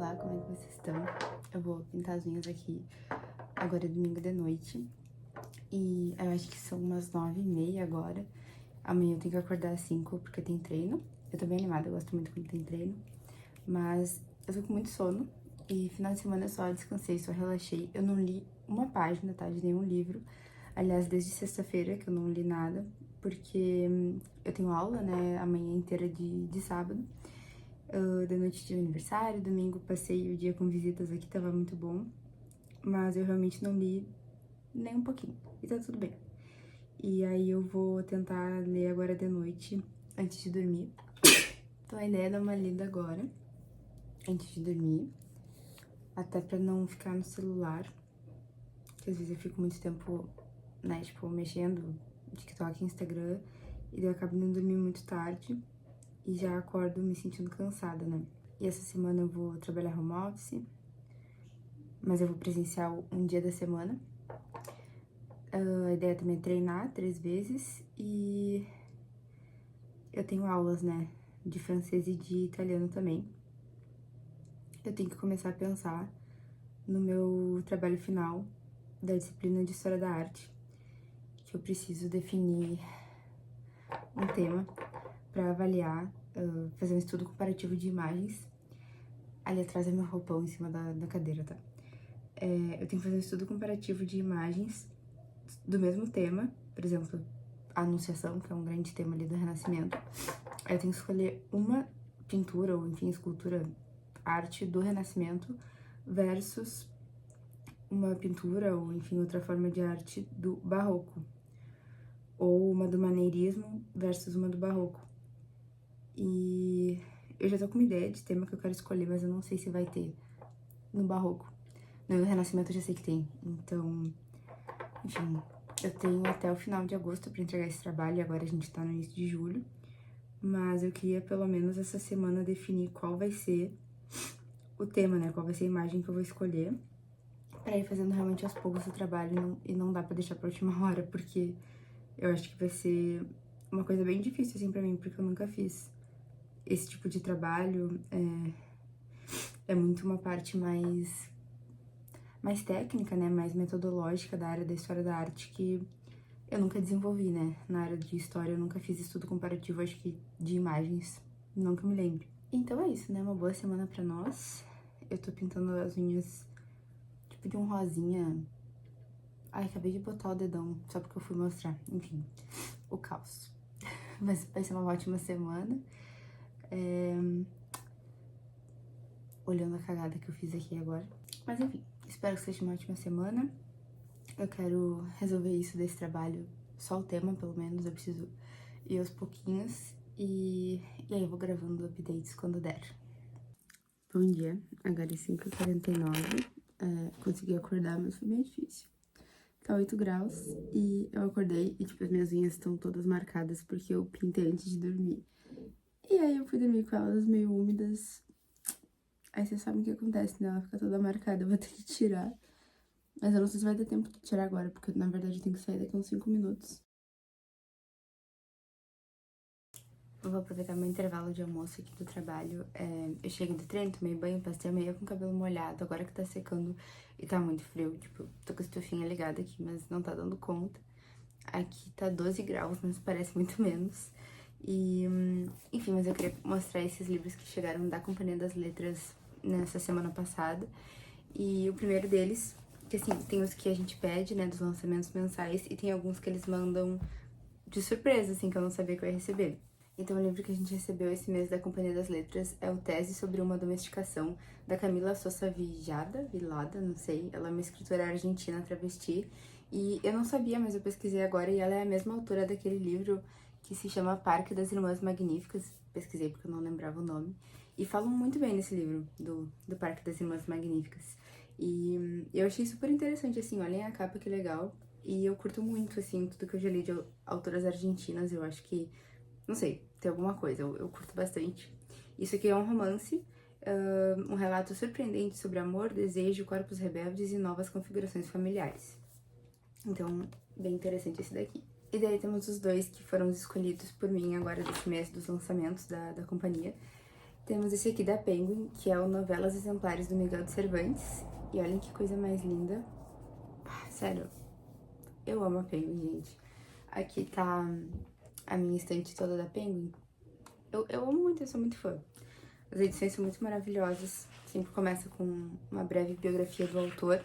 Olá, como é que vocês estão? Eu vou pintar as unhas aqui, agora é domingo de noite, e eu acho que são umas 9h30 agora. Amanhã eu tenho que acordar às 5 porque tem treino. Eu tô bem animada, eu gosto muito quando tem treino, mas eu tô com muito sono, e final de semana eu só descansei, só relaxei. Eu não li uma página, tá, de nenhum livro, aliás, desde sexta-feira que eu não li nada, porque eu tenho aula, né, a manhã inteira de sábado. Da noite de aniversário, domingo passei o dia com visitas aqui, tava muito bom, mas eu realmente não li nem um pouquinho, e tá tudo bem. E aí eu vou tentar ler agora de noite, antes de dormir. Então a ideia é dar uma lida agora, antes de dormir, até pra não ficar no celular, que às vezes eu fico muito tempo, né, tipo, mexendo no TikTok, Instagram, e daí eu acabo não dormir muito tarde, e já acordo me sentindo cansada, né. E essa semana eu vou trabalhar home office, mas eu vou presencial um dia da semana. A ideia também é treinar 3 vezes e eu tenho aulas, né, de francês e de italiano também. Eu tenho que começar a pensar no meu trabalho final da disciplina de História da Arte, que eu preciso definir um tema para avaliar, fazer um estudo comparativo de imagens. Ali atrás é meu roupão em cima da cadeira, tá? Eu tenho que fazer um estudo comparativo de imagens do mesmo tema, por exemplo, a Anunciação, que é um grande tema ali do Renascimento. Aí eu tenho que escolher uma pintura, ou enfim, escultura, arte do Renascimento versus uma pintura, ou enfim, outra forma de arte do Barroco. Ou uma do Maneirismo versus uma do Barroco. E eu já tô com uma ideia de tema que eu quero escolher, mas eu não sei se vai ter no Barroco. No Renascimento eu já sei que tem, então, enfim, eu tenho até o final de agosto pra entregar esse trabalho, e agora a gente tá no início de julho. Mas eu queria, pelo menos, essa semana definir qual vai ser o tema, né? Qual vai ser a imagem que eu vou escolher, pra ir fazendo realmente aos poucos o trabalho, e não dá pra deixar pra última hora, porque eu acho que vai ser uma coisa bem difícil, assim, pra mim, porque eu nunca fiz esse tipo de trabalho. É muito uma parte mais técnica, né? Mais metodológica da área da história da arte, que eu nunca desenvolvi, né? Na área de história eu nunca fiz estudo comparativo, acho que de imagens, não que eu me lembre. Então é isso, né? Uma boa semana pra nós. Eu tô pintando as unhas tipo de um rosinha. Ai, acabei de botar o dedão só porque eu fui mostrar. Enfim, o caos. Mas vai ser uma ótima semana. Olhando a cagada que eu fiz aqui agora. Mas enfim, espero que seja uma ótima semana. Eu quero resolver isso desse trabalho, só o tema, pelo menos. Eu preciso ir aos pouquinhos. E aí eu vou gravando updates quando der. Bom dia, agora é 5h49. Consegui acordar, mas foi bem difícil. Tá 8 graus e eu acordei e, tipo, as minhas unhas estão todas marcadas porque eu pintei antes de dormir. E aí eu fui dormir com elas meio úmidas. Aí vocês sabem o que acontece, né? Ela fica toda marcada, eu vou ter que tirar. Mas eu não sei se vai ter tempo de tirar agora, porque na verdade eu tenho que sair daqui a uns 5 minutos. Eu vou aproveitar meu intervalo de almoço aqui do trabalho. Eu chego do treino, tomei banho, passei a meia com o cabelo molhado, agora que tá secando e tá muito frio. Tipo, tô com a estufinha ligada aqui, mas não tá dando conta. Aqui tá 12 graus, mas parece muito menos. E, enfim, mas eu queria mostrar esses livros que chegaram da Companhia das Letras nessa semana passada. E o primeiro deles, que assim, tem os que a gente pede, né, dos lançamentos mensais, e tem alguns que eles mandam de surpresa, assim, que eu não sabia que eu ia receber. Então, o livro que a gente recebeu esse mês da Companhia das Letras é o Tese sobre uma Domesticação, da Camila Sosa Vilada, não sei. Ela é uma escritora argentina travesti, e eu não sabia, mas eu pesquisei agora, e ela é a mesma autora daquele livro que se chama Parque das Irmãs Magníficas. Pesquisei porque eu não lembrava o nome. E falam muito bem nesse livro, do Parque das Irmãs Magníficas. E eu achei super interessante, assim, olhem a capa, que legal. E eu curto muito, assim, tudo que eu já li de autoras argentinas. Eu acho que, não sei, tem alguma coisa, eu curto bastante. Isso aqui é um romance, um relato surpreendente sobre amor, desejo, corpos rebeldes e novas configurações familiares. Então, bem interessante esse daqui. E daí temos os dois que foram escolhidos por mim agora desse mês dos lançamentos da companhia, Temos esse aqui da Penguin, que é o Novelas Exemplares do Miguel de Cervantes. E olhem que coisa mais linda. Sério, eu amo a Penguin, gente. Aqui tá a minha estante toda da Penguin. Eu amo muito, eu sou muito fã. As edições são muito maravilhosas. Sempre começa com uma breve biografia do autor.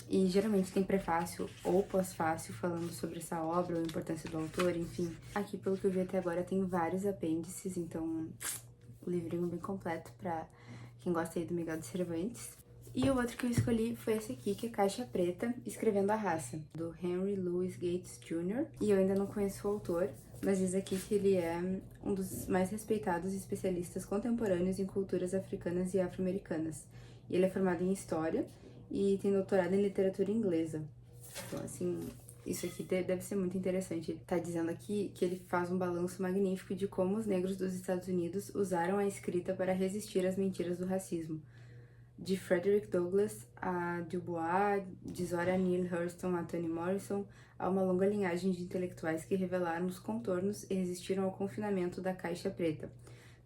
E geralmente tem prefácio ou pós-fácio falando sobre essa obra ou a importância do autor, enfim. Aqui, pelo que eu vi até agora, tem vários apêndices, então o livrinho bem completo pra quem gosta aí do Miguel de Cervantes. E o outro que eu escolhi foi esse aqui, que é Caixa Preta, Escrevendo a Raça, do Henry Louis Gates Jr. E eu ainda não conheço o autor, mas diz aqui que ele é um dos mais respeitados especialistas contemporâneos em culturas africanas e afro-americanas. E ele é formado em História e tem doutorado em Literatura Inglesa. Então, assim, isso aqui deve ser muito interessante. Ele tá dizendo aqui que ele faz um balanço magnífico de como os negros dos Estados Unidos usaram a escrita para resistir às mentiras do racismo. De Frederick Douglass a Du Bois, de Zora Neale Hurston a Toni Morrison, há uma longa linhagem de intelectuais que revelaram os contornos e resistiram ao confinamento da Caixa Preta.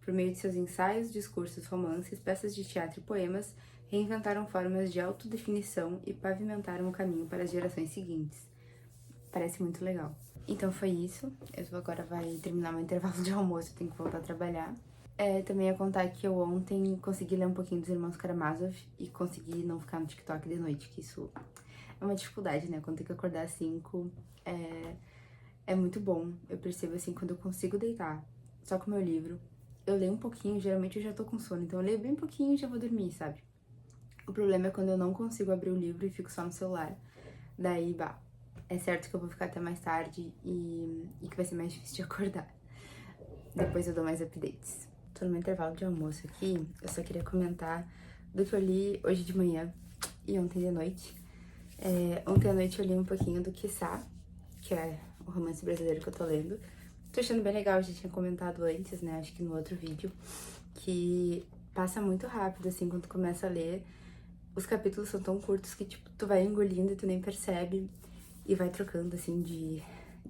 Por meio de seus ensaios, discursos, romances, peças de teatro e poemas, reinventaram formas de autodefinição e pavimentaram o caminho para as gerações seguintes. Parece muito legal. Então foi isso. Eu agora vai terminar meu intervalo de almoço, tenho que voltar a trabalhar. Também ia contar que eu ontem consegui ler um pouquinho dos Irmãos Karamazov e consegui não ficar no TikTok de noite, que isso é uma dificuldade, né? Quando tem que acordar às 5, é muito bom. Eu percebo assim, quando eu consigo deitar só com o meu livro, eu leio um pouquinho, geralmente eu já tô com sono, então eu leio bem pouquinho e já vou dormir, sabe? O problema é quando eu não consigo abrir o livro e fico só no celular. Daí, é certo que eu vou ficar até mais tarde e que vai ser mais difícil de acordar. Depois eu dou mais updates. Tô no meu intervalo de almoço aqui, eu só queria comentar do que eu li hoje de manhã e ontem de noite. Ontem à noite eu li um pouquinho do Quiçá, que é o romance brasileiro que eu tô lendo. Tô achando bem legal, eu já tinha comentado antes, né, acho que no outro vídeo, que passa muito rápido, assim, quando tu começa a ler. Os capítulos são tão curtos que, tipo, tu vai engolindo e tu nem percebe e vai trocando, assim, de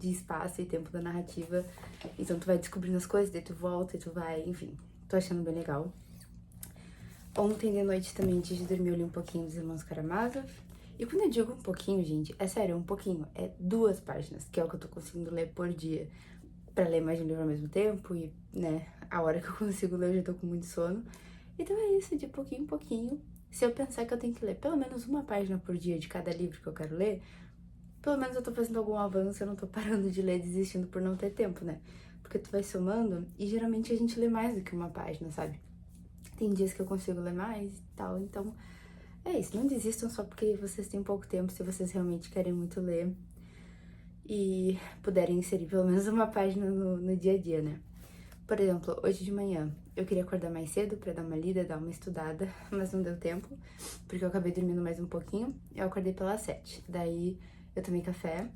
espaço e tempo da narrativa. Então tu vai descobrindo as coisas, daí tu volta e tu vai, enfim. Tô achando bem legal. Ontem de noite também, antes de dormir, eu li um pouquinho dos Irmãos Karamazov. E quando eu digo um pouquinho, gente, é sério, um pouquinho. É 2 páginas, que é o que eu tô conseguindo ler por dia. Pra ler mais de um livro ao mesmo tempo e, né, a hora que eu consigo ler eu já tô com muito sono. Então é isso, de pouquinho em pouquinho. Se eu pensar que eu tenho que ler pelo menos uma página por dia de cada livro que eu quero ler, pelo menos eu tô fazendo algum avanço, eu não tô parando de ler, desistindo por não ter tempo, né? Porque tu vai somando e geralmente a gente lê mais do que uma página, sabe? Tem dias que eu consigo ler mais e tal, então é isso. Não desistam só porque vocês têm pouco tempo, se vocês realmente querem muito ler e puderem inserir pelo menos uma página no dia a dia, né? Por exemplo, hoje de manhã eu queria acordar mais cedo pra dar uma lida, dar uma estudada, mas não deu tempo, porque eu acabei dormindo mais um pouquinho. Eu acordei pelas 7. Daí eu tomei café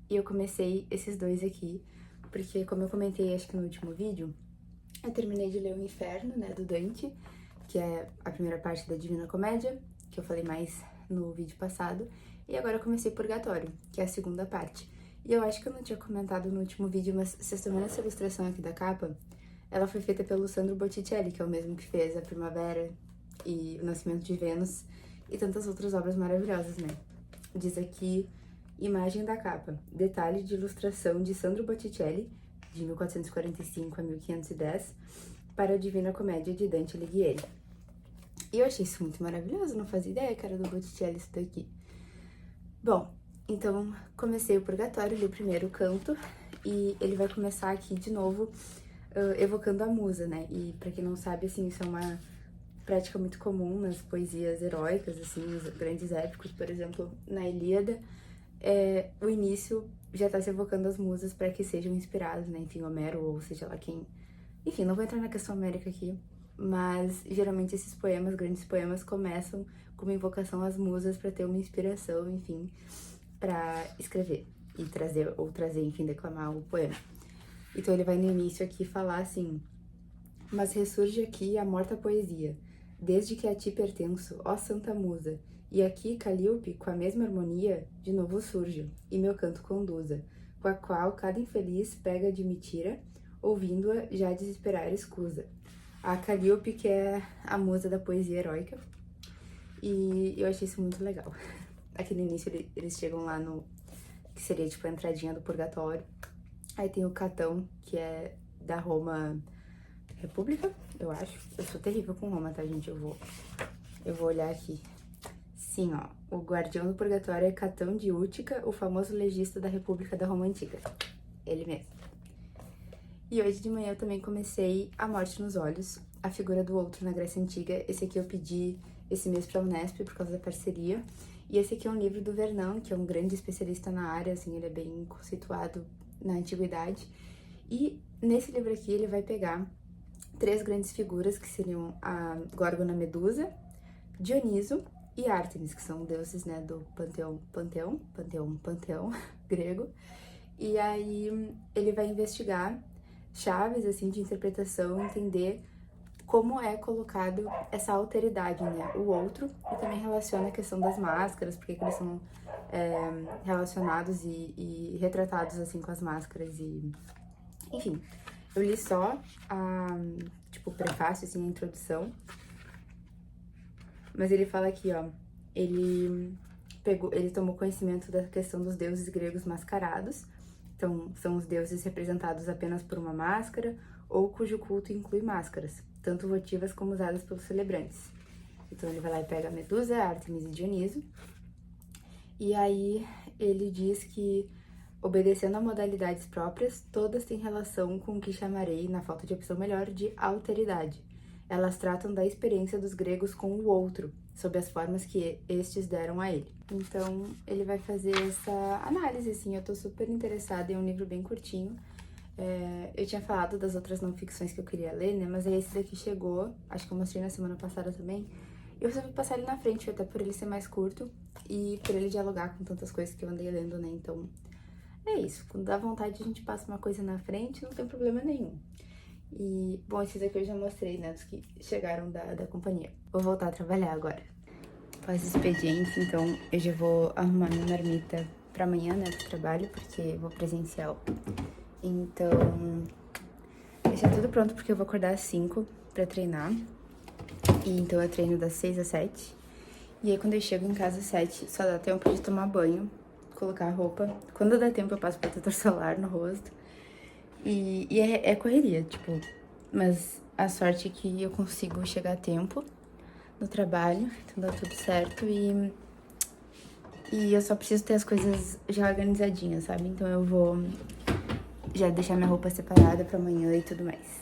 e eu comecei esses 2 aqui, porque como eu comentei acho que no último vídeo, eu terminei de ler O Inferno, né, do Dante, que é a primeira parte da Divina Comédia, que eu falei mais no vídeo passado, e agora eu comecei Purgatório, que é a segunda parte. E eu acho que eu não tinha comentado no último vídeo, mas vocês estão vendo essa ilustração aqui da capa? Ela foi feita pelo Sandro Botticelli, que é o mesmo que fez A Primavera e O Nascimento de Vênus e tantas outras obras maravilhosas, né? Diz aqui, imagem da capa, detalhe de ilustração de Sandro Botticelli, de 1445 a 1510, para a Divina Comédia de Dante Alighieri. E eu achei isso muito maravilhoso, não fazia ideia que era do Botticelli isso daqui. Bom, então comecei o Purgatório, li o primeiro canto, e ele vai começar aqui de novo evocando a musa, né? E pra quem não sabe, assim, isso é uma prática muito comum nas poesias heróicas, assim, os grandes épicos, por exemplo, na Ilíada, o início já tá se evocando as musas para que sejam inspirados, né? Enfim, Homero ou seja lá quem... Enfim, não vou entrar na questão América aqui, mas geralmente esses poemas, grandes poemas, começam com uma invocação às musas para ter uma inspiração, enfim, para escrever e trazer, enfim, declamar o poema. Então ele vai no início aqui falar assim: mas ressurge aqui a morta poesia, desde que a ti pertenço, ó santa musa, e aqui Calíope, com a mesma harmonia, de novo surge, e meu canto conduza, com a qual cada infeliz pega de me tira, ouvindo-a já desesperar escusa. a Calliope, que é a musa da poesia heróica. E eu achei isso muito legal. Aqui no início eles chegam lá no... que seria tipo a entradinha do purgatório. Aí tem o Catão, que é da Roma República, eu acho. Eu sou terrível com Roma, tá, gente? Eu vou olhar aqui. Sim, ó. O guardião do purgatório é Catão de Útica, o famoso legista da República da Roma Antiga. Ele mesmo. E hoje de manhã eu também comecei A Morte nos Olhos, a figura do outro na Grécia Antiga. Esse aqui eu pedi esse mês pra Unesp por causa da parceria. E esse aqui é um livro do Vernon, que é um grande especialista na área, assim, ele é bem conceituado na antiguidade. E nesse livro aqui ele vai pegar 3 grandes figuras, que seriam a Górgona Medusa, Dioniso e Ártemis, que são deuses, né, do panteão grego. E aí ele vai investigar chaves, assim, de interpretação, entender como é colocado essa alteridade, né, o outro, e também relaciona a questão das máscaras, porque eles são relacionados e retratados, assim, com as máscaras e... Enfim, eu li só tipo, o prefácio, assim, a introdução, mas ele fala aqui, ó, ele tomou conhecimento da questão dos deuses gregos mascarados. Então, são os deuses representados apenas por uma máscara ou cujo culto inclui máscaras, tanto votivas como usadas pelos celebrantes. Então, ele vai lá e pega a Medusa, Ártemis e Dioniso. E aí, ele diz que, obedecendo a modalidades próprias, todas têm relação com o que chamarei, na falta de opção melhor, de alteridade. Elas tratam da experiência dos gregos com o outro, sob as formas que estes deram a ele. Então, ele vai fazer essa análise, assim, eu tô super interessada, é um livro bem curtinho. Eu tinha falado das outras não ficções que eu queria ler, né, mas aí esse daqui chegou, acho que eu mostrei na semana passada também, e eu resolvi passar ele na frente, até por ele ser mais curto e por ele dialogar com tantas coisas que eu andei lendo, né, então é isso, quando dá vontade a gente passa uma coisa na frente, não tem problema nenhum. E, bom, esses aqui eu já mostrei, né, dos que chegaram da companhia. Vou voltar a trabalhar agora. Após o expediente, então eu já vou arrumar minha marmita pra amanhã, né, pro trabalho, porque vou presencial. Então, deixar tudo pronto, porque eu vou acordar às 5 pra treinar. E então eu treino das 6 às 7. E aí quando eu chego em casa às 7, só dá tempo de tomar banho, colocar a roupa. Quando dá tempo eu passo protetor solar no rosto. E é correria, tipo, mas a sorte é que eu consigo chegar a tempo no trabalho, então dá tudo certo e eu só preciso ter as coisas já organizadinhas, sabe? Então eu vou já deixar minha roupa separada pra amanhã e tudo mais.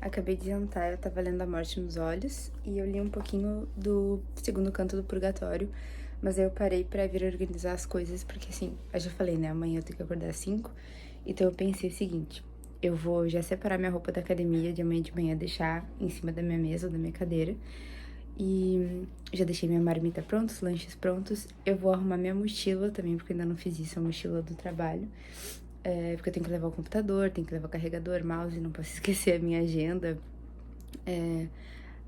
Acabei de jantar, eu tava lendo A Morte nos Olhos e eu li um pouquinho do Segundo Canto do Purgatório, mas aí eu parei pra vir organizar as coisas, porque assim, eu já falei, né, amanhã eu tenho que acordar às 5, então eu pensei o seguinte, eu vou já separar minha roupa da academia de amanhã de manhã, deixar em cima da minha mesa ou da minha cadeira, e já deixei minha marmita pronta, os lanches prontos, eu vou arrumar minha mochila também, porque eu ainda não fiz isso, a mochila do trabalho. Porque eu tenho que levar o computador, tenho que levar o carregador, mouse, não posso esquecer a minha agenda.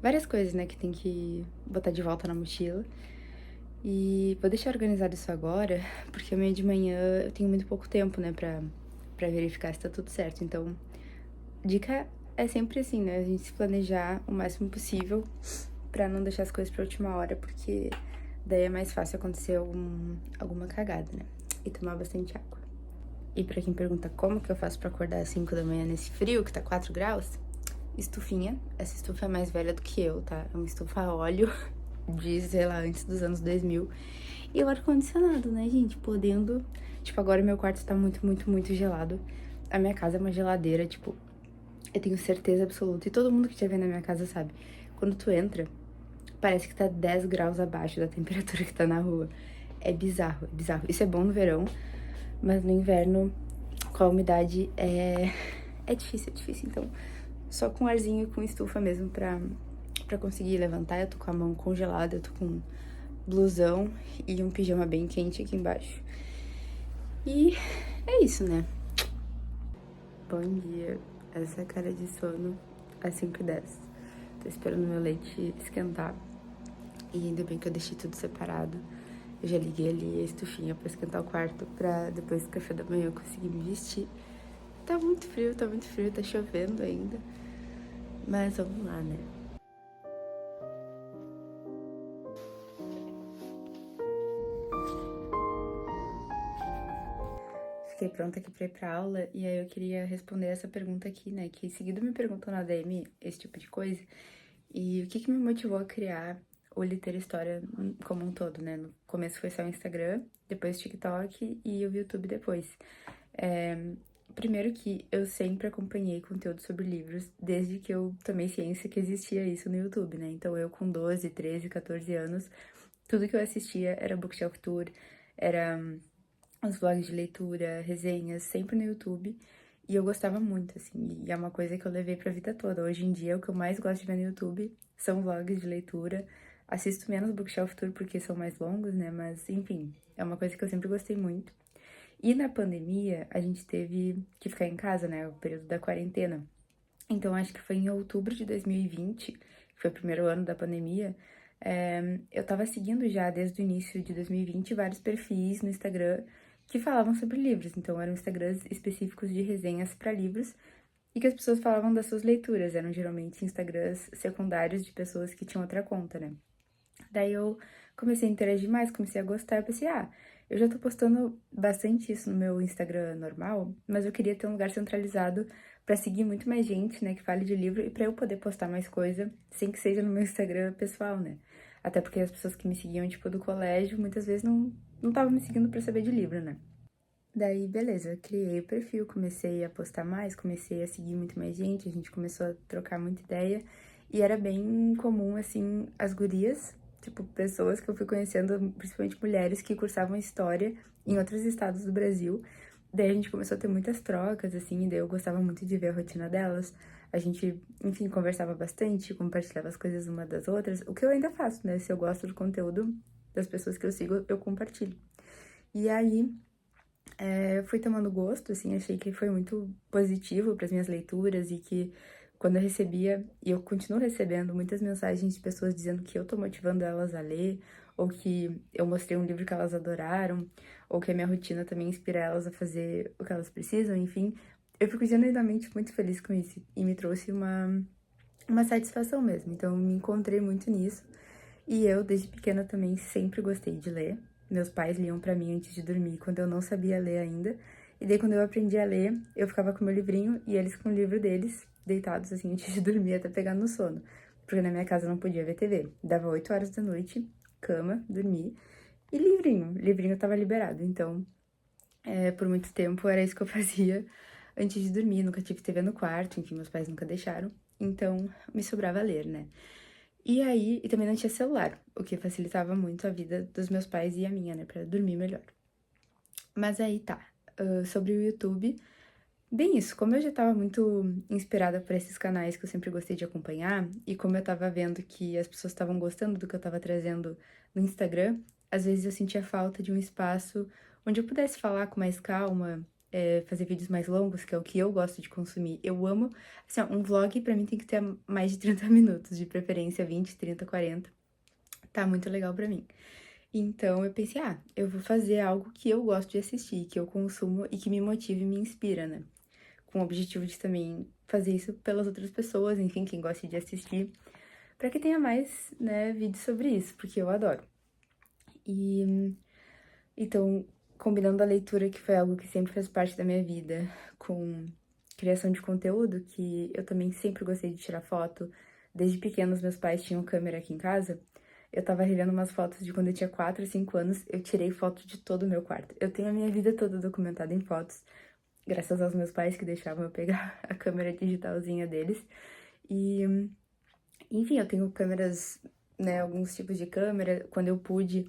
Várias coisas, né, que tem que botar de volta na mochila. E vou deixar organizado isso agora, porque amanhã de manhã eu tenho muito pouco tempo, né, pra verificar se tá tudo certo. Então, dica é sempre assim, né, a gente se planejar o máximo possível pra não deixar as coisas pra última hora, porque daí é mais fácil acontecer alguma cagada, né, e tomar bastante água. E pra quem pergunta como que eu faço pra acordar às 5 da manhã nesse frio, que tá 4 graus, estufinha. Essa estufa é mais velha do que eu, tá? É uma estufa a óleo de, sei lá, antes dos anos 2000. E o ar-condicionado, né, gente? Podendo... Tipo, agora meu quarto tá muito, muito, muito gelado. A minha casa é uma geladeira, tipo... Eu tenho certeza absoluta. E todo mundo que já vem na minha casa sabe. Quando tu entra, parece que tá 10 graus abaixo da temperatura que tá na rua. É bizarro, é bizarro. Isso é bom no verão. Mas no inverno, com a umidade, é difícil, então só com arzinho e com estufa mesmo pra conseguir levantar. Eu tô com a mão congelada, eu tô com blusão e um pijama bem quente aqui embaixo. E é isso, né? Bom dia. Essa é a cara de sono às 5h10. Tô esperando meu leite esquentar. E ainda bem que eu deixei tudo separado. Eu já liguei ali a estufinha pra esquentar o quarto pra depois do café da manhã eu conseguir me vestir. Tá muito frio, tá chovendo ainda. Mas vamos lá, né? Fiquei pronta aqui pra ir pra aula e aí eu queria responder essa pergunta aqui, né? Que seguido me perguntou na DM esse tipo de coisa. E o que que me motivou a criar o Liter História como um todo, né? No começo foi só o Instagram, depois o TikTok e o YouTube depois. Primeiro que eu sempre acompanhei conteúdo sobre livros, desde que eu tomei ciência que existia isso no YouTube, né? Então eu com 12, 13, 14 anos, tudo que eu assistia era Bookshelf Tour, era os vlogs de leitura, resenhas, sempre no YouTube. E eu gostava muito, assim, e é uma coisa que eu levei pra vida toda. Hoje em dia, o que eu mais gosto de ver no YouTube são vlogs de leitura. Assisto menos Bookshelf Tour porque são mais longos, né? Mas, enfim, é uma coisa que eu sempre gostei muito. E na pandemia, a gente teve que ficar em casa, né? O período da quarentena. Então, acho que foi em outubro de 2020, que foi o primeiro ano da pandemia, eu tava seguindo já desde o início de 2020 vários perfis no Instagram que falavam sobre livros. Então, eram Instagrams específicos de resenhas para livros e que as pessoas falavam das suas leituras. Eram geralmente Instagrams secundários de pessoas que tinham outra conta, né? Daí eu comecei a interagir mais, comecei a gostar. Eu pensei, eu já tô postando bastante isso no meu Instagram normal, mas eu queria ter um lugar centralizado pra seguir muito mais gente, né, que fale de livro e pra eu poder postar mais coisa, sem que seja no meu Instagram pessoal, né? Até porque as pessoas que me seguiam, tipo, do colégio, muitas vezes não estavam me seguindo pra saber de livro, né? Daí, beleza, criei o perfil, comecei a postar mais, comecei a seguir muito mais gente, a gente começou a trocar muita ideia. E era bem comum, assim, as gurias, tipo, pessoas que eu fui conhecendo, principalmente mulheres que cursavam história em outros estados do Brasil. Daí a gente começou a ter muitas trocas, assim, e daí eu gostava muito de ver a rotina delas. A gente, enfim, conversava bastante, compartilhava as coisas uma das outras, o que eu ainda faço, né? Se eu gosto do conteúdo das pessoas que eu sigo, eu compartilho. E aí, eu fui tomando gosto, assim, achei que foi muito positivo para as minhas leituras e que quando eu recebia, e eu continuo recebendo muitas mensagens de pessoas dizendo que eu tô motivando elas a ler, ou que eu mostrei um livro que elas adoraram, ou que a minha rotina também inspira elas a fazer o que elas precisam, enfim, eu fico genuinamente muito feliz com isso e me trouxe uma satisfação mesmo. Então, eu me encontrei muito nisso. E eu, desde pequena, também sempre gostei de ler. Meus pais liam pra mim antes de dormir, quando eu não sabia ler ainda. E daí, quando eu aprendi a ler, eu ficava com meu livrinho e eles com o livro deles, deitados assim, antes de dormir, até pegar no sono. Porque na minha casa não podia ver TV. Dava 8 horas da noite, cama, dormir. E livrinho. Livrinho tava liberado. Então, por muito tempo era isso que eu fazia antes de dormir. Nunca tive TV no quarto, enfim, meus pais nunca deixaram. Então, me sobrava ler, né? E aí, e também não tinha celular, o que facilitava muito a vida dos meus pais e a minha, né, pra dormir melhor. Mas aí tá, sobre o YouTube, bem isso, como eu já tava muito inspirada por esses canais que eu sempre gostei de acompanhar, e como eu tava vendo que as pessoas estavam gostando do que eu tava trazendo no Instagram, às vezes eu sentia falta de um espaço onde eu pudesse falar com mais calma, fazer vídeos mais longos, que é o que eu gosto de consumir. Eu amo, assim, ó, um vlog pra mim tem que ter mais de 30 minutos, de preferência 20, 30, 40. Tá muito legal pra mim. Então eu pensei, eu vou fazer algo que eu gosto de assistir, que eu consumo e que me motiva e me inspira, né? Com o objetivo de também fazer isso pelas outras pessoas, enfim, quem gosta de assistir, pra que tenha mais, né, vídeos sobre isso, porque eu adoro. E então, combinando a leitura, que foi algo que sempre fez parte da minha vida, com criação de conteúdo, que eu também sempre gostei de tirar foto. Desde pequenos, meus pais tinham câmera aqui em casa. Eu tava revendo umas fotos de quando eu tinha 4, 5 anos, eu tirei foto de todo o meu quarto. Eu tenho a minha vida toda documentada em fotos, graças aos meus pais que deixavam eu pegar a câmera digitalzinha deles. E, enfim, eu tenho câmeras, né, alguns tipos de câmera. Quando eu pude,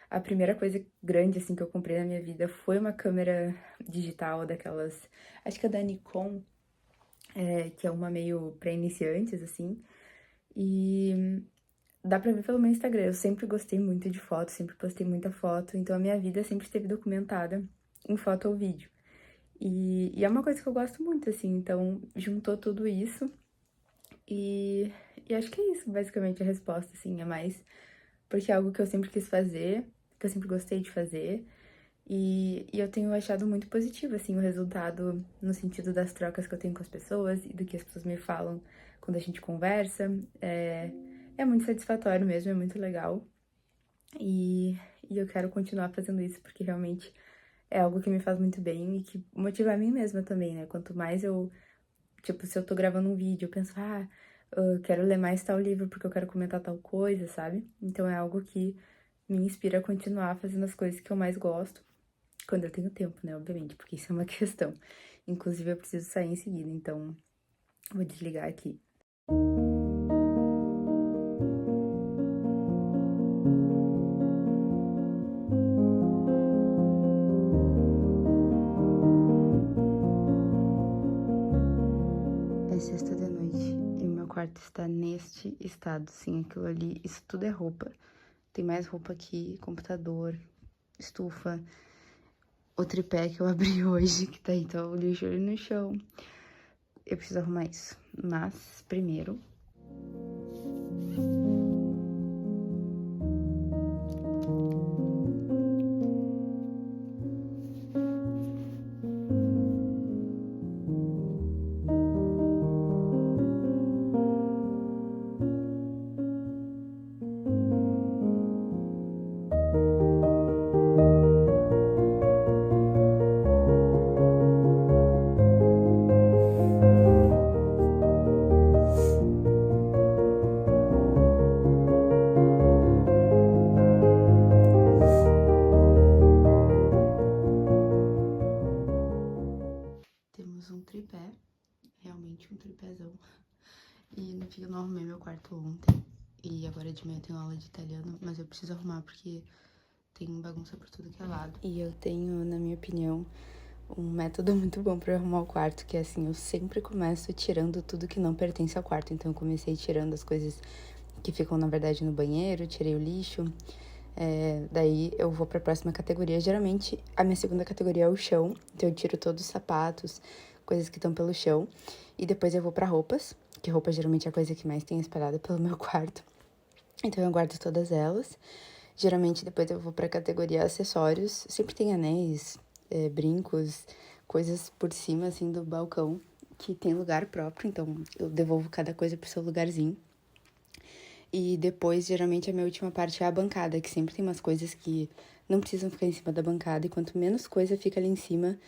a primeira coisa grande, assim, que eu comprei na minha vida foi uma câmera digital daquelas, acho que é da Nikon, que é uma meio pra iniciantes, assim. E dá pra ver pelo meu Instagram, eu sempre gostei muito de foto, sempre postei muita foto, então a minha vida sempre esteve documentada em foto ou vídeo. E é uma coisa que eu gosto muito, assim, então juntou tudo isso e acho que é isso, basicamente, a resposta, assim, é mais porque é algo que eu sempre quis fazer, que eu sempre gostei de fazer, e eu tenho achado muito positivo, assim, o resultado no sentido das trocas que eu tenho com as pessoas e do que as pessoas me falam quando a gente conversa. É muito satisfatório mesmo, é muito legal. E eu quero continuar fazendo isso porque realmente é algo que me faz muito bem e que motiva a mim mesma também, né? Quanto mais eu, tipo, se eu tô gravando um vídeo, eu penso, eu quero ler mais tal livro porque eu quero comentar tal coisa, sabe? Então é algo que me inspira a continuar fazendo as coisas que eu mais gosto, quando eu tenho tempo, né? Obviamente, porque isso é uma questão. Inclusive, eu preciso sair em seguida, então vou desligar aqui. É sexta de noite e o meu quarto está neste estado, sim, aquilo ali, isso tudo é roupa. Tem mais roupa aqui, computador, estufa, o tripé que eu abri hoje, que tá então o lixo ali no chão. Eu preciso arrumar isso, mas primeiro... Temos um tripé, realmente um tripézão. E no fim eu não arrumei meu quarto ontem. E agora de manhã eu tenho aula de italiano, mas eu preciso arrumar porque tem bagunça por tudo que é lado. E eu tenho, na minha opinião, um método muito bom pra arrumar o quarto, que é assim, eu sempre começo tirando tudo que não pertence ao quarto. Então eu comecei tirando as coisas que ficam, na verdade, no banheiro, tirei o lixo. Daí eu vou pra próxima categoria. Geralmente, a minha segunda categoria é o chão. Então eu tiro todos os sapatos, coisas que estão pelo chão. E depois eu vou pra roupas, que roupa geralmente é a coisa que mais tem espalhada pelo meu quarto. Então eu guardo todas elas. Geralmente depois eu vou pra categoria acessórios. Sempre tem anéis, brincos, coisas por cima, assim, do balcão, que tem lugar próprio. Então eu devolvo cada coisa pro seu lugarzinho. E depois, geralmente, a minha última parte é a bancada, que sempre tem umas coisas que não precisam ficar em cima da bancada. E quanto menos coisa fica ali em cima,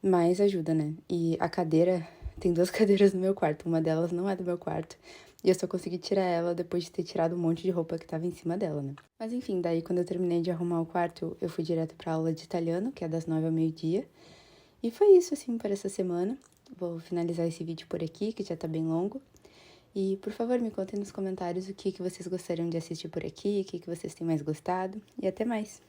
mais ajuda, né? E a cadeira, tem 2 cadeiras no meu quarto. Uma delas não é do meu quarto. E eu só consegui tirar ela depois de ter tirado um monte de roupa que tava em cima dela, né? Mas enfim, daí quando eu terminei de arrumar o quarto, eu fui direto pra aula de italiano, que é das 9 ao meio-dia. E foi isso, assim, para essa semana. Vou finalizar esse vídeo por aqui, que já tá bem longo. E, por favor, me contem nos comentários o que vocês gostariam de assistir por aqui, o que vocês têm mais gostado. E até mais!